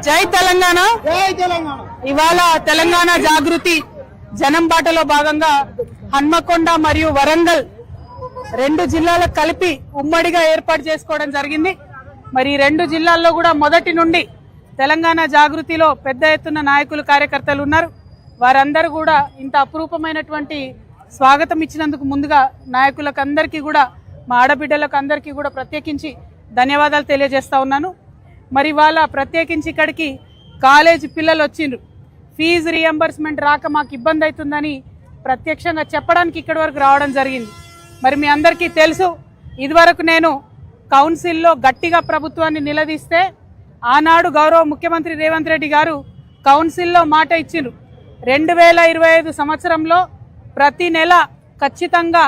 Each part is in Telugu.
జై తెలంగాణ. ఇవాళ తెలంగాణ జాగృతి జనం బాటలో భాగంగా హన్మకొండ మరియు వరంగల్ రెండు జిల్లాలకు కలిపి ఉమ్మడిగా ఏర్పాటు చేసుకోవడం జరిగింది. మరి రెండు జిల్లాల్లో కూడా మొదటి నుండి తెలంగాణ జాగృతిలో పెద్ద ఎత్తున నాయకులు కార్యకర్తలు ఉన్నారు. వారందరూ కూడా ఇంత అపురూపమైనటువంటి స్వాగతం ఇచ్చినందుకు ముందుగా నాయకులకు అందరికీ కూడా మా ఆడబిడ్డలకు అందరికీ కూడా ప్రత్యేకించి ధన్యవాదాలు తెలియజేస్తా ఉన్నాను. మరి వాళ్ళ ప్రత్యేకించి ఇక్కడికి కాలేజీ పిల్లలు వచ్చిండ్రు. ఫీజు రీఎంబర్స్మెంట్ రాక మాకు ఇబ్బంది అవుతుందని ప్రత్యక్షంగా చెప్పడానికి ఇక్కడి వరకు రావడం జరిగింది. మరి మీ అందరికీ తెలుసు, ఇదివరకు నేను కౌన్సిల్లో గట్టిగా ప్రభుత్వాన్ని నిలదీస్తే ఆనాడు గౌరవ ముఖ్యమంత్రి రేవంత్ రెడ్డి గారు కౌన్సిల్లో మాట ఇచ్చిండ్రు. 2025 సంవత్సరంలో ప్రతి నెల ఖచ్చితంగా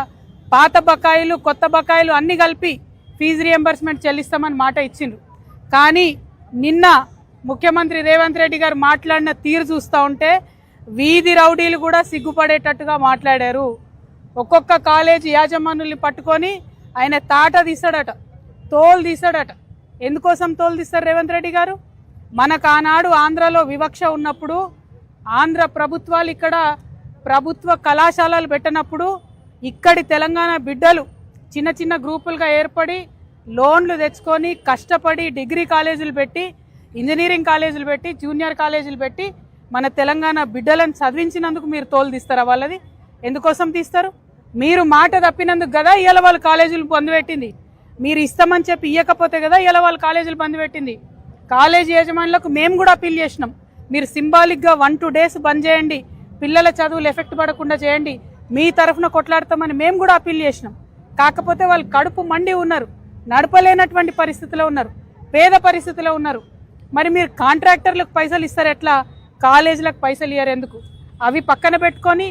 పాత బకాయిలు కొత్త బకాయిలు అన్ని కలిపి ఫీజు రీఎంబర్స్మెంట్ చెల్లిస్తామని మాట ఇచ్చిండ్రు. కానీ నిన్న ముఖ్యమంత్రి రేవంత్ రెడ్డి గారు మాట్లాడిన తీరు చూస్తూ ఉంటే వీధి రౌడీలు కూడా సిగ్గుపడేటట్టుగా మాట్లాడారు. ఒక్కొక్క కాలేజీ యాజమానుల్ని పట్టుకొని ఆయన తాట తీస్తాడట, తోలు తీస్తాడట. ఎందుకోసం తోలు తీస్తారు రేవంత్ రెడ్డి గారు? మనకు ఆనాడు ఆంధ్రలో వివక్ష ఉన్నప్పుడు ఆంధ్ర ప్రభుత్వాలు ఇక్కడ ప్రభుత్వ కళాశాలలు పెట్టినప్పుడు ఇక్కడి తెలంగాణ బిడ్డలు చిన్న చిన్న గ్రూపులుగా ఏర్పడి లోన్లు తెచ్చుకొని కష్టపడి డిగ్రీ కాలేజీలు పెట్టి ఇంజనీరింగ్ కాలేజీలు పెట్టి జూనియర్ కాలేజీలు పెట్టి మన తెలంగాణ బిడ్డలను చదివించినందుకు మీరు తోలు తీస్తారా? వాళ్ళది ఎందుకోసం తీస్తారు? మీరు మాట తప్పినందుకు కదా ఇవాళ వాళ్ళు కాలేజీలు బంద్ పెట్టింది. మీరు ఇస్తామని చెప్పి ఇవ్వకపోతే కదా ఇవాళ వాళ్ళు కాలేజీలు బంద్ పెట్టింది. కాలేజీ యజమానులకు మేము కూడా అప్పీల్ చేసినాం, మీరు సింబాలిక్గా 1-2 డేస్ బంద్ చేయండి, పిల్లల చదువులు ఎఫెక్ట్ పడకుండా చేయండి, మీ తరఫున కొట్లాడతామని మేము కూడా అప్పీల్ చేసినాం. కాకపోతే వాళ్ళు కడుపు మండి ఉన్నారు, నడపలేనటువంటి పరిస్థితిలో ఉన్నారు, పేద పరిస్థితిలో ఉన్నారు. మరి మీరు కాంట్రాక్టర్లకు పైసలు ఇస్తారు ఎట్లా, కాలేజీలకు పైసలు ఇయ్యారు ఎందుకు? అవి పక్కన పెట్టుకొని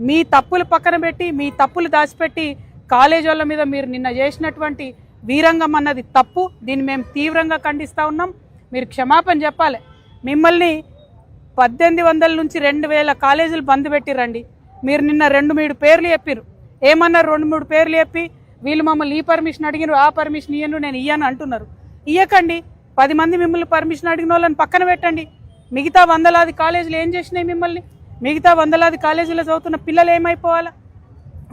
మీ తప్పులు పక్కన పెట్టి మీ తప్పులు దాచిపెట్టి కాలేజీ వాళ్ళ మీద మీరు నిన్న చేసినటువంటి వీరంగం అన్నది తప్పు. దీన్ని మేము తీవ్రంగా ఖండిస్తూ ఉన్నాం. మీరు క్షమాపణ చెప్పాలి. మిమ్మల్ని 1800 నుంచి 2000 కాలేజీలు బంద్ పెట్టిరండి. మీరు నిన్న 2-3 పేర్లు చెప్పారు. ఏమన్నారు? 2-3 పేర్లు చెప్పి వీళ్ళు మమ్మల్ని ఈ పర్మిషన్ అడిగినారు, ఆ పర్మిషన్ ఇయ్యను, నేను ఇయ్యను అంటున్నారు. ఇయ్యకండి. 10 మంది మిమ్మల్ని పర్మిషన్ అడిగిన వాళ్ళని పక్కన పెట్టండి. మిగతా 100లాది కాలేజీలు ఏం చేసినాయి మిమ్మల్ని? మిగతా 100లాది కాలేజీలో చదువుతున్న పిల్లలు ఏమైపోవాలా?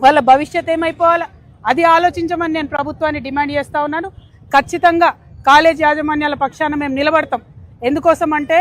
వాళ్ళ భవిష్యత్ ఏమైపోవాలా? అది ఆలోచించమని నేను ప్రభుత్వాన్ని డిమాండ్ చేస్తూ ఉన్నాను. ఖచ్చితంగా కాలేజీ యాజమాన్యాల పక్షాన మేము నిలబడతాం. ఎందుకోసం అంటే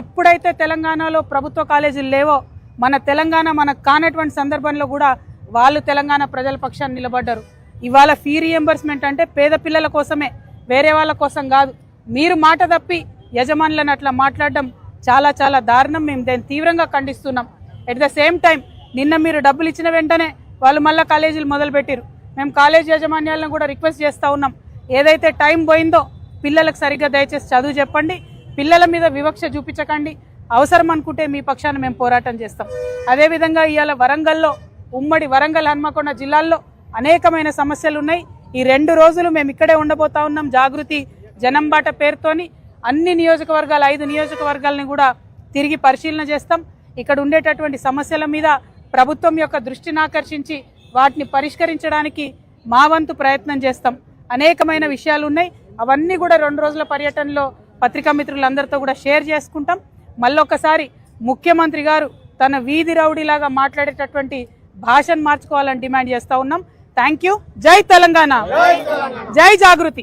ఎప్పుడైతే తెలంగాణలో ప్రభుత్వ కాలేజీలు లేవో మన తెలంగాణ మనకు కానటువంటి సందర్భంలో కూడా వాళ్ళు తెలంగాణ ప్రజల పక్షాన్ని నిలబడ్డారు. ఇవాళ ఫీ రీఎంబర్స్మెంట్ అంటే పేద పిల్లల కోసమే, వేరే వాళ్ళ కోసం కాదు. మీరు మాట తప్పి యజమానులను అట్లా మాట్లాడడం చాలా చాలా దారుణం. మేము దాన్ని తీవ్రంగా ఖండిస్తున్నాం. ఎట్ ద సేమ్ టైం నిన్న మీరు డబ్బులు ఇచ్చిన వెంటనే వాళ్ళు మళ్ళీ కాలేజీలు మొదలుపెట్టారు. మేము కాలేజీ యాజమాన్యాలను కూడా రిక్వెస్ట్ చేస్తూ ఉన్నాం, ఏదైతే టైం పోయిందో పిల్లలకు సరిగ్గా దయచేసి చదువు చెప్పండి, పిల్లల మీద వివక్ష చూపించకండి. అవసరం అనుకుంటే మీ పక్షాన మేము పోరాటం చేస్తాం. అదేవిధంగా ఇవాళ వరంగల్లో, ఉమ్మడి వరంగల్ హన్మకొండ జిల్లాల్లో అనేకమైన సమస్యలు ఉన్నాయి. ఈ 2 రోజులు మేము ఇక్కడే ఉండబోతా ఉన్నాం. జాగృతి జనం బాట పేరుతోని అన్ని నియోజకవర్గాలు 5 నియోజకవర్గాలని కూడా తిరిగి పరిశీలన చేస్తాం. ఇక్కడ ఉండేటటువంటి సమస్యల మీద ప్రభుత్వం యొక్క దృష్టిని ఆకర్షించి వాటిని పరిష్కరించడానికి మా వంతు ప్రయత్నం చేస్తాం. అనేకమైన విషయాలు ఉన్నాయి. అవన్నీ కూడా 2 రోజుల పర్యటనలో పత్రికా మిత్రులందరితో కూడా షేర్ చేసుకుంటాం. మళ్ళొకసారి ముఖ్యమంత్రి గారు తన వీధి రౌడీలాగా మాట్లాడేటటువంటి భాషను మార్చుకోవాలని డిమాండ్ చేస్తూ ఉన్నాం. Thank you. జై తెలంగాణ, జై జాగృతి.